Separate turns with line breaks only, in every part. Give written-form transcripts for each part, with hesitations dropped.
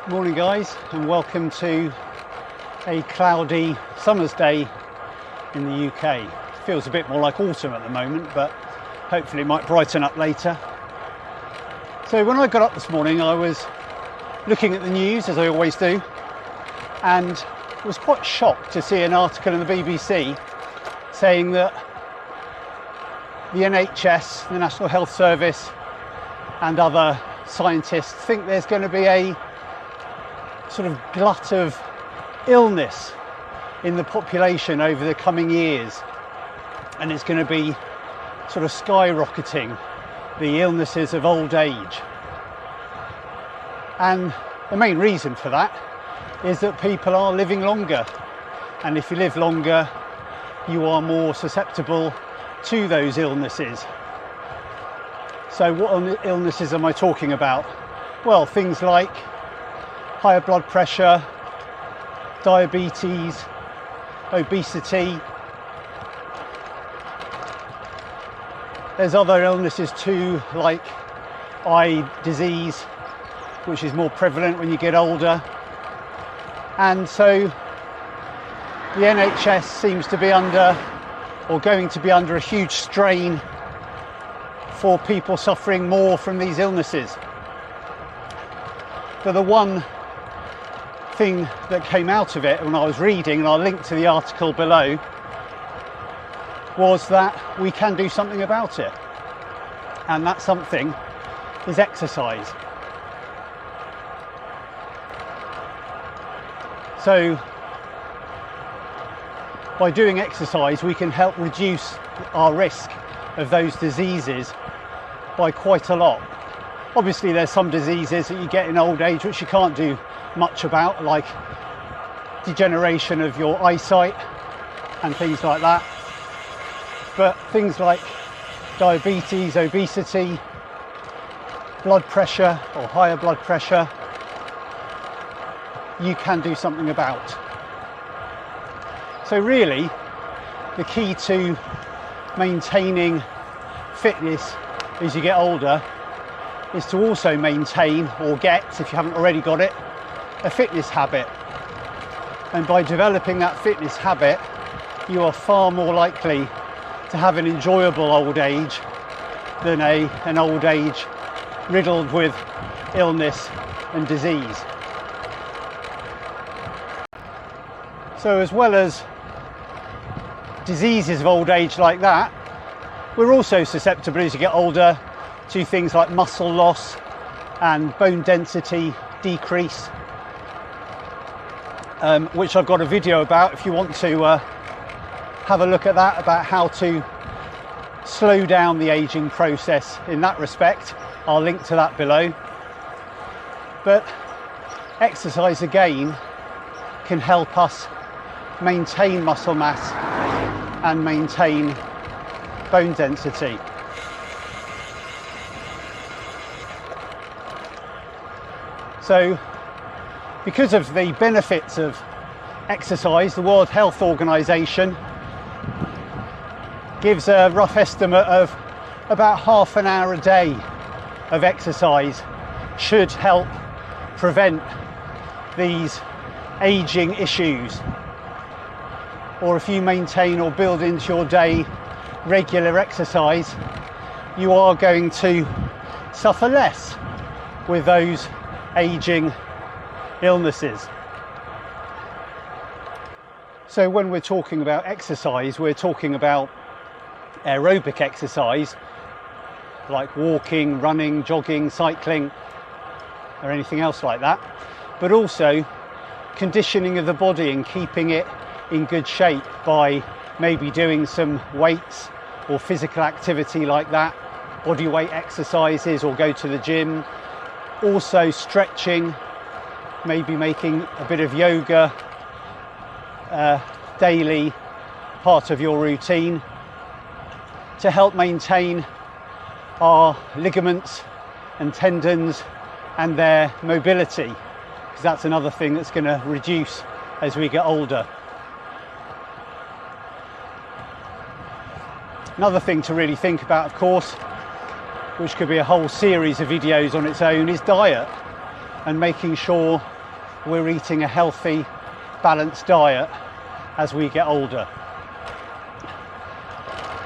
Morning guys, and welcome to a cloudy summer's day in the UK. Feels a bit more like autumn at the moment, but hopefully it might brighten up later. So when I got up this morning, I was looking at the news, as I always do, and was quite shocked to see an article in the BBC saying that the NHS, the National Health Service, and other scientists think there's going to be a sort of glut of illness in the population over the coming years, and it's going to be sort of skyrocketing, the illnesses of old age. And the main reason for that is that people are living longer, and if you live longer you are more susceptible to those illnesses. So what illnesses am I talking about? Well, things like higher blood pressure, diabetes, obesity. There's other illnesses too, like eye disease, which is more prevalent when you get older. And so the NHS seems to be under, or going to be under, a huge strain for people suffering more from these illnesses. But the one thing that came out of it when I was reading, and I'll link to the article below, was that we can do something about it, and that something is exercise. So by doing exercise we can help reduce our risk of those diseases by quite a lot. Obviously there's some diseases that you get in old age which you can't do much about, like degeneration of your eyesight and things like that, but things like diabetes, obesity, blood pressure or higher blood pressure, you can do something about. So really the key to maintaining fitness as you get older is to also maintain, or get, if you haven't already got it, a fitness habit. And by developing that fitness habit, you are far more likely to have an enjoyable old age than an old age riddled with illness and disease. So as well as diseases of old age like that, we're also susceptible as you get older to things like muscle loss and bone density decrease, which I've got a video about if you want to have a look at that, about how to slow down the aging process in that respect. I'll link to that below. But exercise again can help us maintain muscle mass and maintain bone density. So because of the benefits of exercise, the World Health Organization gives a rough estimate of about half an hour a day of exercise should help prevent these aging issues. Or if you maintain or build into your day regular exercise, you are going to suffer less with those aging illnesses. So when we're talking about exercise, we're talking about aerobic exercise like walking, running, jogging, cycling, or anything else like that, but also conditioning of the body and keeping it in good shape by maybe doing some weights or physical activity like that, body weight exercises, or go to the gym. Also stretching, maybe making a bit of yoga daily part of your routine to help maintain our ligaments and tendons and their mobility, because that's another thing that's going to reduce as we get older. Another thing to really think about, of course, which could be a whole series of videos on its own, is diet, and making sure we're eating a healthy, balanced diet as we get older.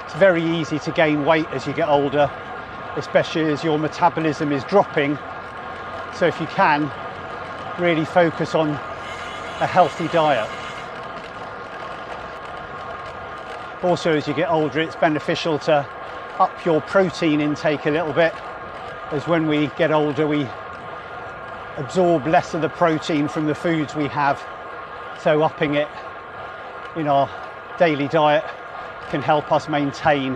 It's very easy to gain weight as you get older, especially as your metabolism is dropping. So if you can, really focus on a healthy diet. Also, as you get older, it's beneficial to up your protein intake a little bit, as when we get older we absorb less of the protein from the foods we have, so upping it in our daily diet can help us maintain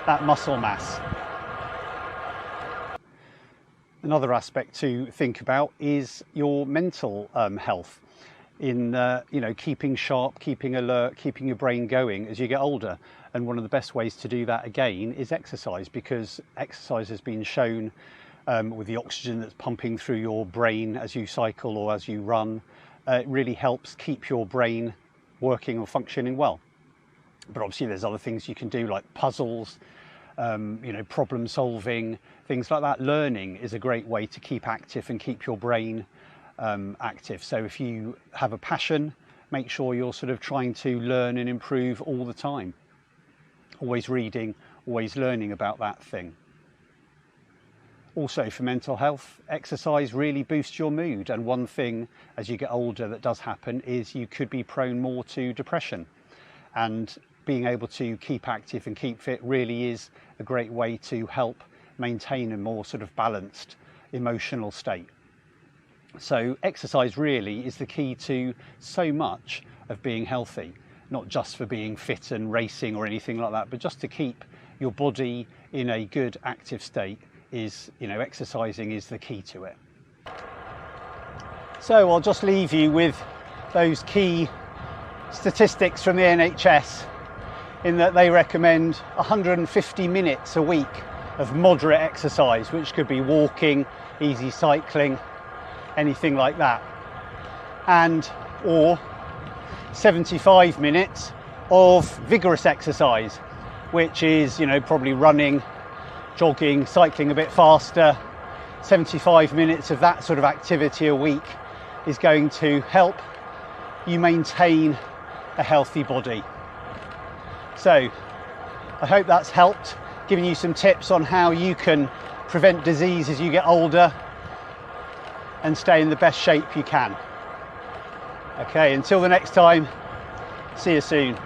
that muscle mass. Another aspect to think about is your mental health in keeping sharp, keeping alert, keeping your brain going as you get older. And one of the best ways to do that again is exercise, because exercise has been shown with the oxygen that's pumping through your brain as you cycle or as you run, it really helps keep your brain working or functioning well. But obviously there's other things you can do, like puzzles, problem solving, things like that. Learning is a great way to keep active and keep your brain active. So if you have a passion, make sure you're sort of trying to learn and improve all the time. Always reading, always learning about that thing. Also, for mental health, exercise really boosts your mood. And one thing as you get older that does happen is you could be prone more to depression. And being able to keep active and keep fit really is a great way to help maintain a more sort of balanced emotional state. So exercise really is the key to so much of being healthy, not just for being fit and racing or anything like that, but just to keep your body in a good active state is, exercising is the key to it. So I'll just leave you with those key statistics from the NHS, in that they recommend 150 minutes a week of moderate exercise, which could be walking, easy cycling, anything like that, or 75 minutes of vigorous exercise, which is probably running, jogging, cycling a bit faster. 75 minutes of that sort of activity a week is going to help you maintain a healthy body. So I hope that's helped, giving you some tips on how you can prevent disease as you get older and stay in the best shape you can. Okay, until the next time, see you soon.